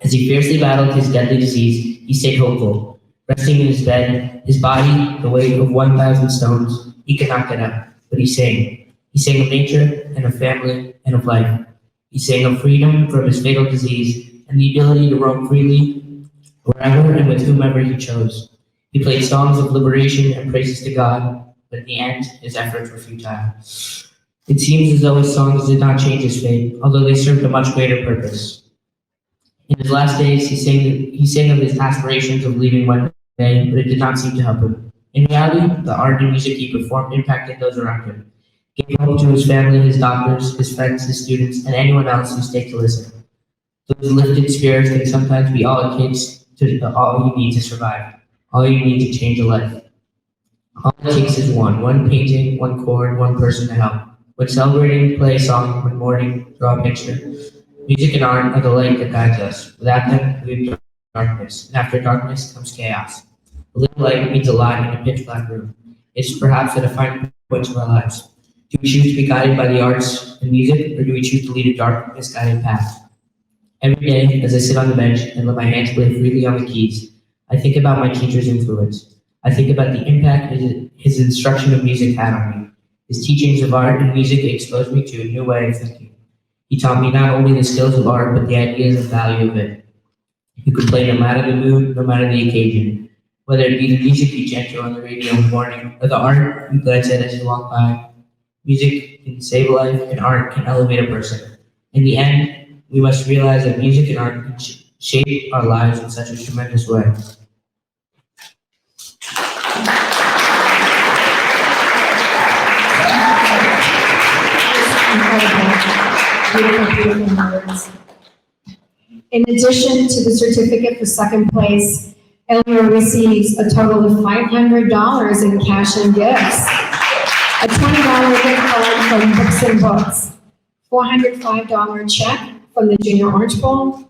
As he fiercely battled his deadly disease, he stayed hopeful. Resting in his bed, his body the weight of 1,000 stones, he could not get up, but he sang. He sang of nature and of family and of life. He sang of freedom from his fatal disease and the ability to roam freely wherever and with whomever he chose. He played songs of liberation and praises to God, but in the end, his efforts were futile. It seems as though his songs did not change his fate, although they served a much greater purpose. In his last days, he sang of his aspirations of leaving one day, but it did not seem to help him. In reality, the art and music he performed impacted those around him, gave hope to his family, his doctors, his friends, his students, and anyone else who stayed to listen. Those lifted spirits can sometimes be all it takes all you need to survive, all you need to change a life. All it takes is one painting, one chord, one person to help. When celebrating, play a song. When mourning, draw a picture. Music and art are the light that guides us. Without them, we have darkness, and after darkness comes chaos. A little light means a lot in a pitch black room. It's perhaps the defining point of our lives. Do we choose to be guided by the arts and music, or do we choose to lead a dark, misguided path? Every day, as I sit on the bench and let my hands play freely on the keys, I think about my teacher's influence. I think about the impact his instruction of music had on me. His teachings of art and music exposed me to a new way of thinking. He taught me not only the skills of art, but the ideas and value of it. You could play no matter the mood, no matter the occasion. Whether it be the music you chant to on the radio in the morning, or the art you glance at as you walk by. Music can save a life, and art can elevate a person. In the end, we must realize that music and art can shape our lives in such a tremendous way. Beautiful, beautiful words. In addition to the certificate for second place, Elior receives a total of $500 in cash and gifts, a $20 gift card from Books and Books, $405 check from the Junior Orange Bowl.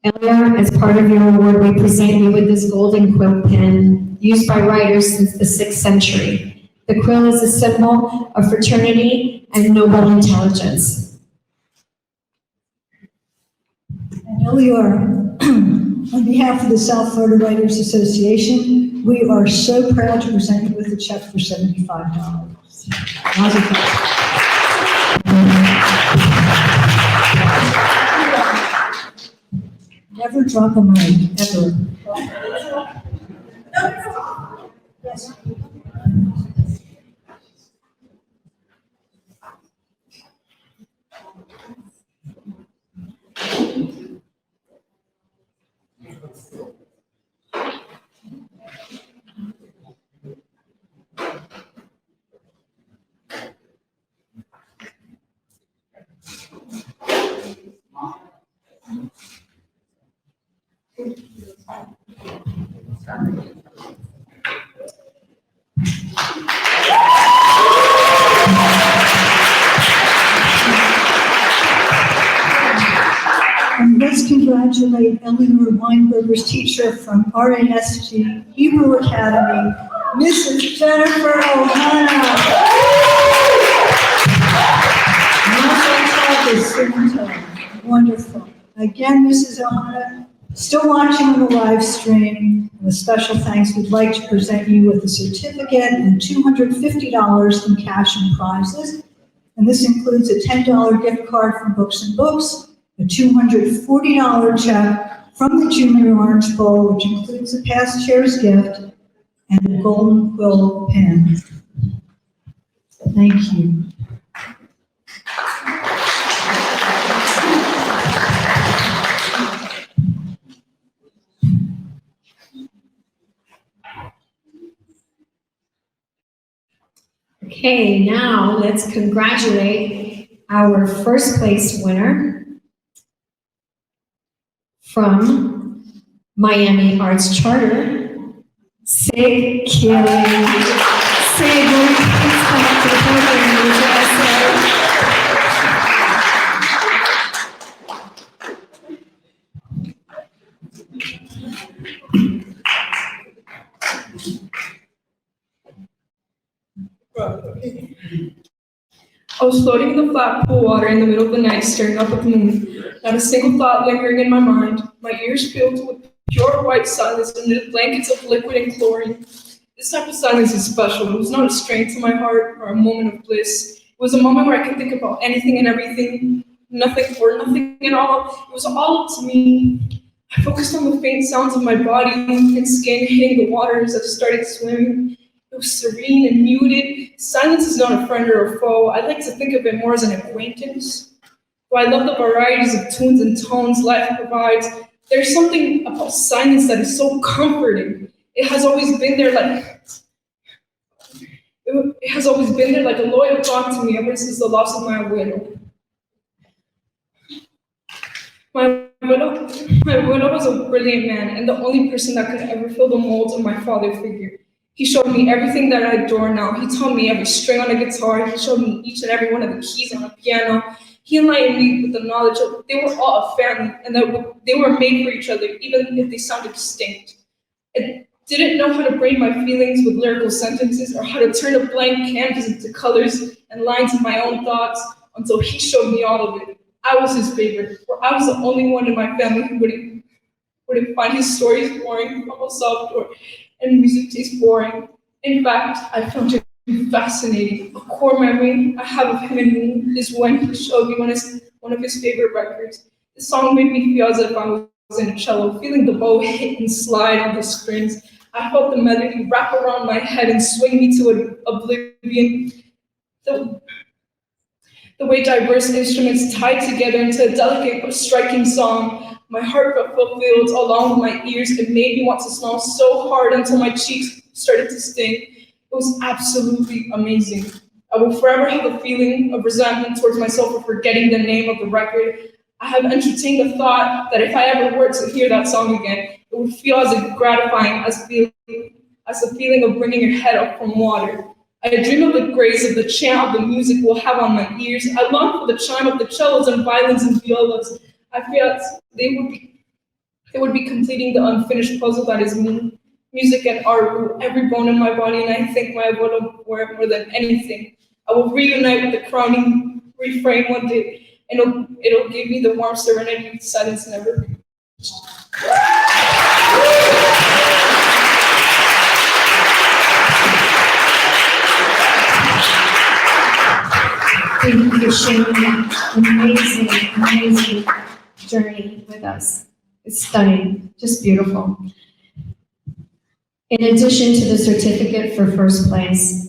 Elior, as part of your award, we present you with this golden quill pen used by writers since the 6th century. The quill is a symbol of fraternity and noble intelligence. And Elior, on behalf of the South Florida Writers Association, we are so proud to present you with a check for $75. Never drop a mic, ever. Yes. And let's congratulate Eleanor Weinberger's teacher from RASG Hebrew Academy, Mrs. Jennifer Ohana. Wonderful. Again, Mrs. Ohana, still watching on the live stream, with special thanks, we'd like to present you with a certificate and $250 in cash and prizes. And this includes a $10 gift card from Books and Books, a $240 check from the Junior Orange Bowl, which includes a past chair's gift, and a golden quill pen. Thank you. Okay, now let's congratulate our first place winner from Miami Arts Charter, Sig Keeling. Sig, will you please come up to the podium and read your essay? I was floating in the flat pool water in the middle of the night, staring up at the moon. Not a single thought lingering in my mind. My ears filled with pure white silence under blankets of liquid and chlorine. This type of silence is special. It was not a strain to my heart or a moment of bliss. It was a moment where I could think about anything and everything, nothing or nothing at all. It was all up to me. I focused on the faint sounds of my body and skin hitting the water as I started swimming. It was serene and muted. Silence is not a friend or a foe. I like to think of it more as an acquaintance. Though I love the varieties of tunes and tones life provides, there's something about silence that is so comforting. It has always been there like a loyal dog to me ever since the loss of my widow. My widow was a brilliant man and the only person that could ever fill the mold of my father figure. He showed me everything that I adore now. He taught me every string on a guitar. He showed me each and every one of the keys on a piano. He enlightened me with the knowledge of they were all a family and that they were made for each other, even if they sounded distinct. I didn't know how to braid my feelings with lyrical sentences or how to turn a blank canvas into colors and lines of my own thoughts until he showed me all of it. I was his favorite, for I was the only one in my family who wouldn't find his stories boring, almost soft, and music taste boring. In fact, I found it fascinating. A core memory I have of him and me is when he showed me one of his favorite records. The song made me feel as if I was in a cello, feeling the bow hit and slide on the strings. I felt the melody wrap around my head and swing me to oblivion. The way diverse instruments tied together into a delicate but striking song. My heart felt fulfilled along with my ears. It made me want to smile so hard until my cheeks started to sting. It was absolutely amazing. I will forever have a feeling of resentment towards myself for forgetting the name of the record. I have entertained the thought that if I ever were to hear that song again, it would feel as gratifying as the feeling of bringing your head up from water. I dream of the grace of the chant of the music will have on my ears. I long for the chime of the cellos and violins and violas. I feel that they would be completing the unfinished puzzle that is me. Music and art rule every bone in my body, and I thank my abuelo for it more than anything. I will reunite with the crowning refrain one day, and it'll give me the warm serenity silence never reached. Thank you for sharing that amazing journey with us. It's stunning, just beautiful. In addition to the certificate for first place,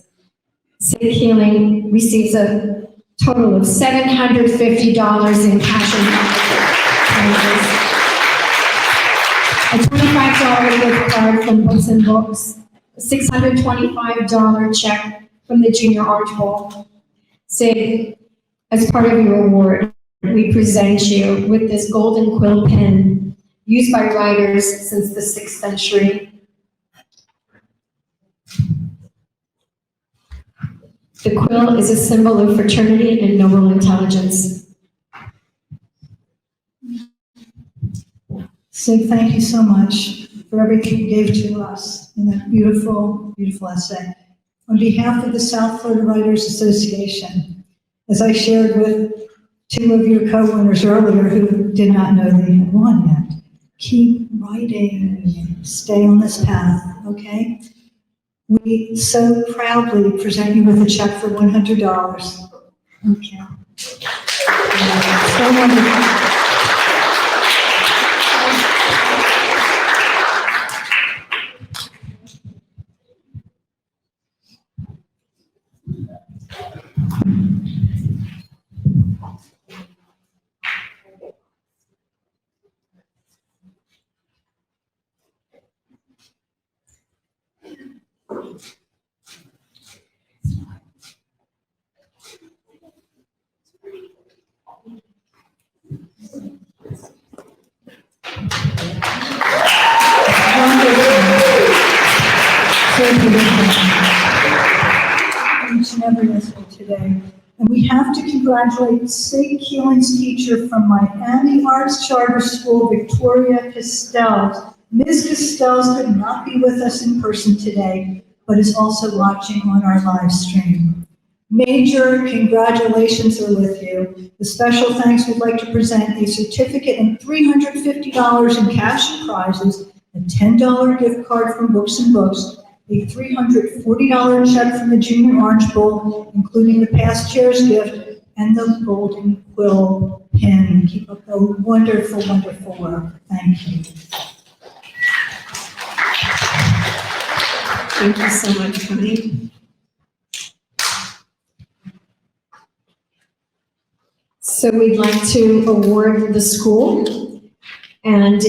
Sig Keeling receives a total of $750 in cash and prizes, a $25 gift card from Books and Books, a $625 check from the Junior Orange Bowl. Sig, as part of your award, we present you with this golden quill pen used by writers since the 6th century. The quill is a symbol of fraternity and noble intelligence. Sig, thank you so much for everything you gave to us in that beautiful, beautiful essay. On behalf of the South Florida Writers Association, as I shared with two of your co-winners earlier who did not know they had won yet. Keep writing, stay on this path, okay? We so proudly present you with a check for $100. Okay. So wonderful. Each and every listener today. And we have to congratulate St. Keelan's teacher from Miami Arts Charter School, Victoria Castells. Ms. Castells could not be with us in person today, but is also watching on our live stream. Major congratulations are with you. The special thanks we'd like to present a certificate and $350 in cash and prizes, a $10 gift card from Books and Books, a $340 check from the Junior Orange Bowl, including the past chair's gift, and the Golden Quill pin. Keep up the wonderful, wonderful work. Thank you. Thank you so much, Connie. So we'd like to award the school and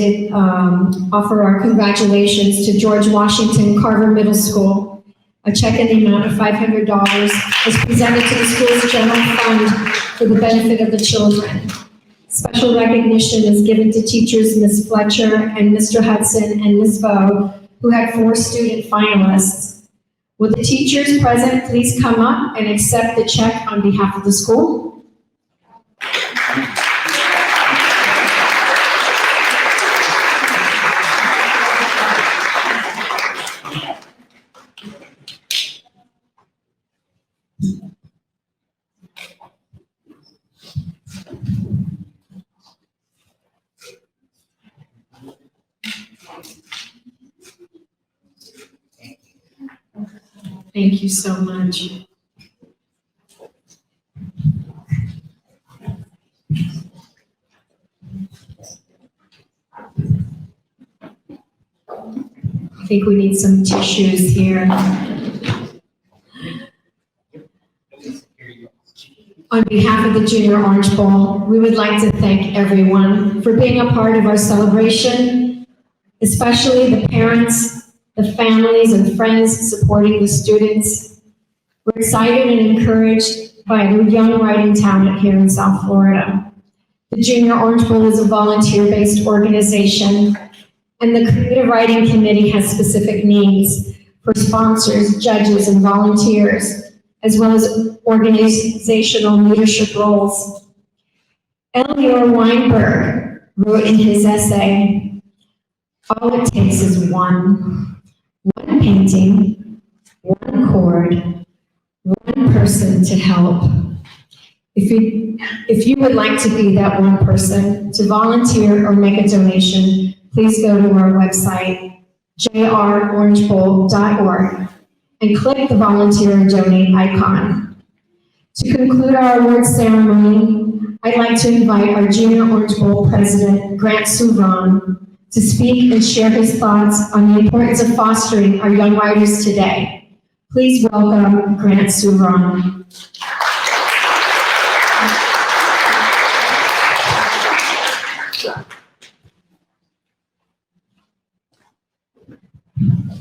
offer our congratulations to George Washington Carver Middle School. A check in the amount of $500 is presented to the school's general fund for the benefit of the children. Special recognition is given to teachers Ms. Fletcher and Mr. Hudson and Ms. Bowe, who had 4 student finalists. Will the teachers present please come up and accept the check on behalf of the school? Thank you so much. I think we need some tissues here. On behalf of the Junior Orange Bowl, we would like to thank everyone for being a part of our celebration, especially the parents, the families and friends supporting the students. We're excited and encouraged by the young writing talent here in South Florida. The Junior Orange Bowl is a volunteer-based organization, and the Creative Writing Committee has specific needs for sponsors, judges, and volunteers, as well as organizational leadership roles. Elior Weinberg wrote in his essay, "All it takes is one painting, one chord, one person to help." If you would like to be that one person, to volunteer or make a donation, please go to our website, jrorangeBowl.org, and click the volunteer and donate icon. To conclude our award ceremony, I'd like to invite our Junior Orange Bowl President, Grant Souvron, to speak and share his thoughts on the importance of fostering our young writers today. Please welcome Grant Souvron.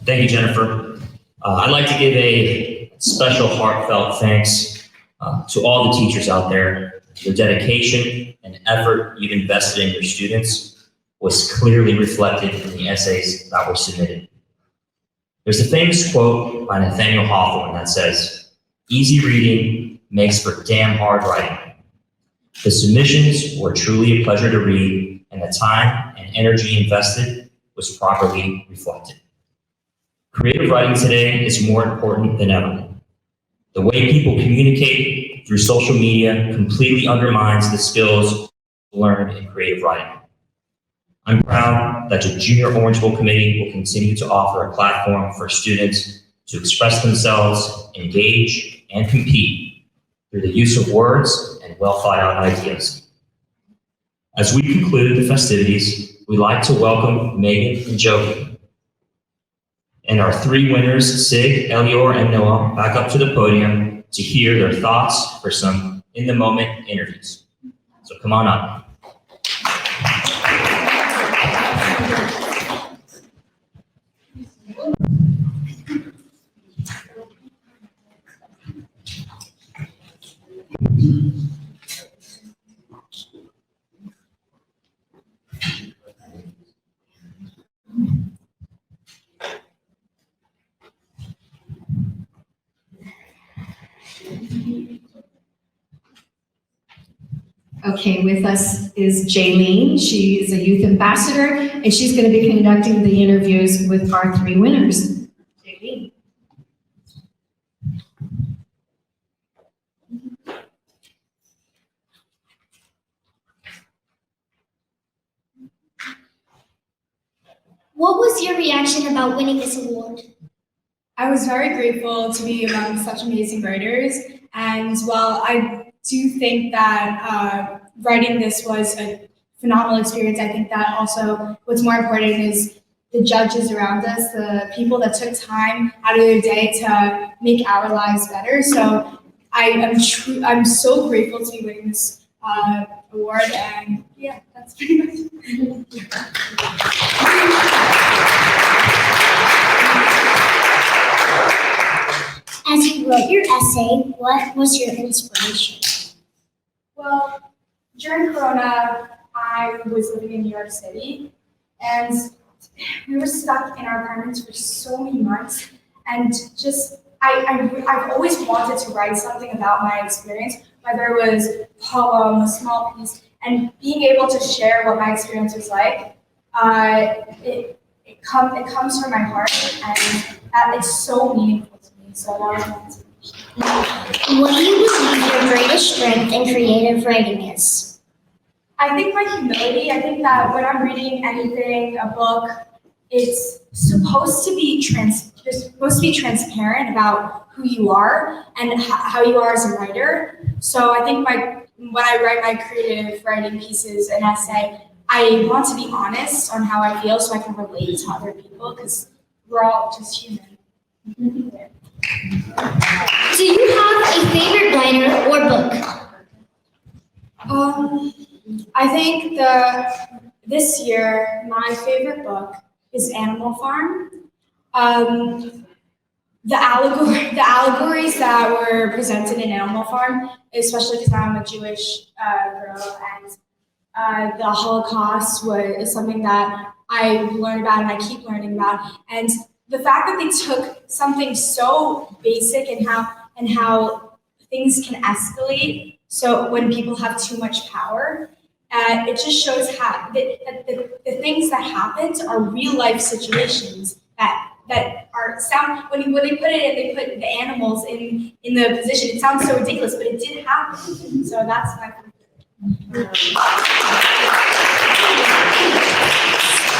Thank you, Jennifer. I'd like to give a special heartfelt thanks to all the teachers out there. Your dedication and effort you've invested in your students was clearly reflected in the essays that were submitted. There's a famous quote by Nathaniel Hawthorne that says, "Easy reading makes for damn hard writing." The submissions were truly a pleasure to read, and the time and energy invested was properly reflected. Creative writing today is more important than ever. The way people communicate through social media completely undermines the skills learned in creative writing. I'm proud that the Junior Orange Bowl Committee will continue to offer a platform for students to express themselves, engage, and compete through the use of words and well-thought-out ideas. As we conclude the festivities, we'd like to welcome Megan and Joey and our 3 winners, Sig, Elior, and Noah, back up to the podium to hear their thoughts for some in-the-moment interviews. So come on up. Okay, with us is Jaylene. She is a youth ambassador, and she's going to be conducting the interviews with our 3 winners. Jaylene. What was your reaction about winning this award? I was very grateful to be among such amazing writers, and while I do think that writing this was a phenomenal experience, I think that also what's more important is the judges around us, the people that took time out of their day to make our lives better. So I'm so grateful to be winning this award, and yeah, that's pretty much it. As you wrote your essay, what was your inspiration? Well, during Corona, I was living in New York City, and we were stuck in our apartments for so many months, and just I've always wanted to write something about my experience, whether it was a poem, a small piece, and being able to share what my experience was like, it comes from my heart, and it's so meaningful to me. So a lot of things. What do you believe your greatest strength in creative writing is? I think my humility. I think that when I'm reading anything, a book, it's supposed to be transparent about who you are and how you are as a writer. So I think when I write my creative writing pieces, an essay, I want to be honest on how I feel so I can relate to other people because we're all just human. Do you have a favorite writer or book? I think this year my favorite book is Animal Farm. The allegories that were presented in Animal Farm, especially because I'm a Jewish girl, and the Holocaust is something that I learned about and I keep learning about. And the fact that they took something so basic and how things can escalate. So when people have too much power, it just shows how the things that happened are real life situations that are sound when they put it in, they put the animals in the position. It sounds so ridiculous, but it did happen. So that's my favorite.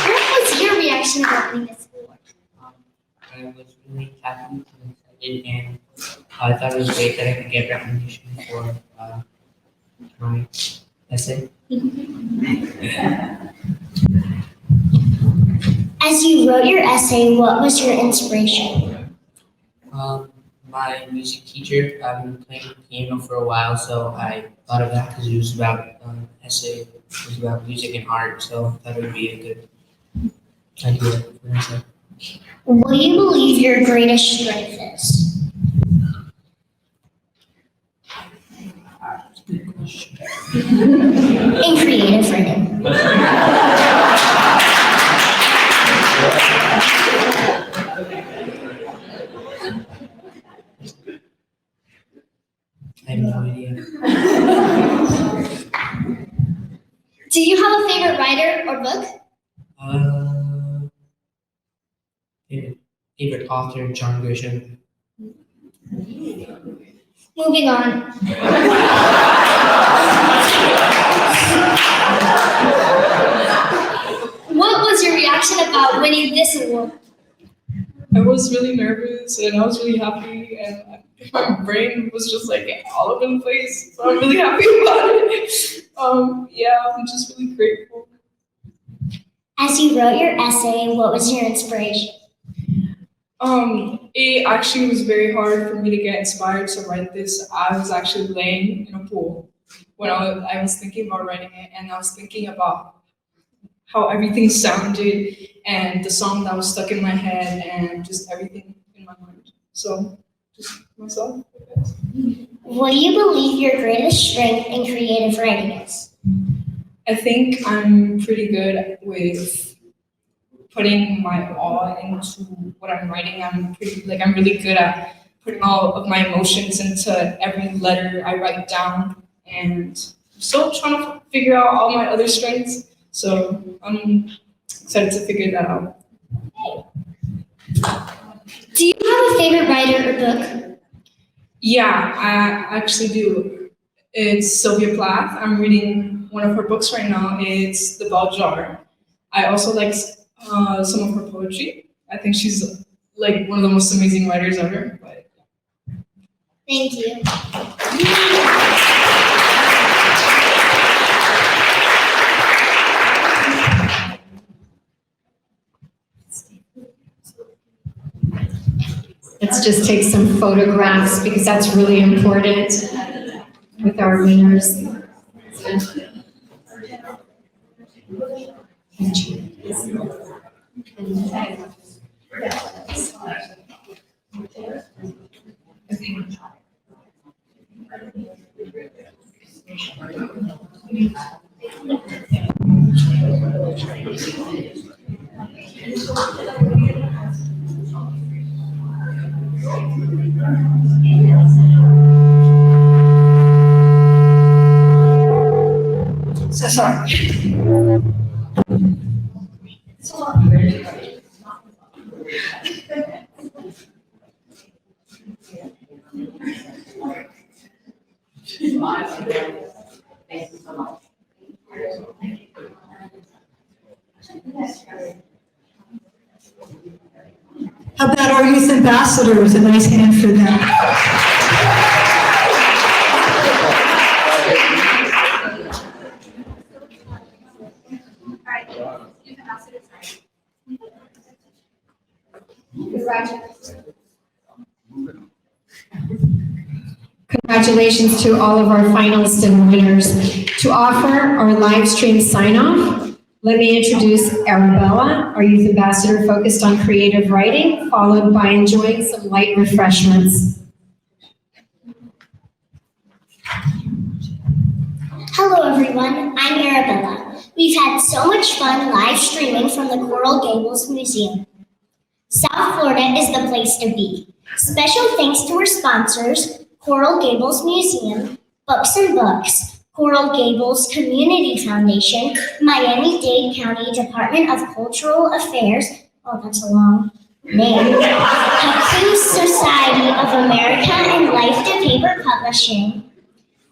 What was your reaction about winning this award? I was really happy and excited, and I thought it was great that I could get recognition for my essay. As you wrote your essay, what was your inspiration? My music teacher, I've been playing piano for a while, so I thought of that because it was about essay, it was about music and art, so I thought it would be a good idea for an essay. What do you believe your greatest strength is? Good question. In creative writing. I have no idea. Do you have a favorite writer or book? Favorite author, John Grisham. Moving on. What was your reaction about winning this award? I was really nervous and I was really happy, and my brain was just like all over the place. So I'm really happy about it. Yeah, I'm just really grateful. As you wrote your essay, what was your inspiration? It actually was very hard for me to get inspired to write this. I was actually laying in a pool when I was thinking about writing it, and I was thinking about how everything sounded and the song that was stuck in my head and just everything in my mind. So, just myself, I guess. What do you believe your greatest strength in creative writing is? I think I'm pretty good with putting my all into what I'm writing. I'm really good at putting all of my emotions into every letter I write down, and I'm still trying to figure out all my other strengths. So I'm excited to figure that out. Do you have a favorite writer or book? Yeah, I actually do. It's Sylvia Plath. I'm reading one of her books right now. It's The Bell Jar. I also like some of her poetry. I think she's like one of the most amazing writers ever. But Thank you. Let's just take some photographs because that's really important with our winners. So sorry. How about our youth ambassadors? A nice hand for them. Congratulations to all of our finalists and winners. To offer our live stream sign-off, let me introduce Arabella, our youth ambassador focused on creative writing, followed by enjoying some light refreshments. Hello everyone, I'm Arabella. We've had so much fun live streaming from the Coral Gables Museum. South Florida is the place to be. Special thanks to our sponsors, Coral Gables Museum, Books and Books, Coral Gables Community Foundation, Miami-Dade County Department of Cultural Affairs, oh that's a long name, Haiku Society of America, and Life to Paper Publishing.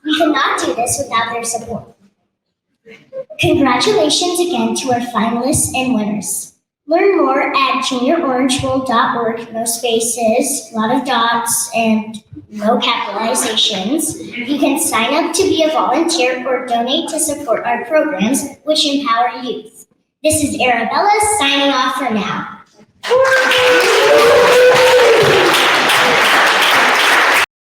We could not do this without their support. Congratulations again to our finalists and winners. Learn more at juniorangeworld.org, no spaces, a lot of dots, and no capitalizations. You can sign up to be a volunteer or donate to support our programs, which empower youth. This is Arabella signing off for now.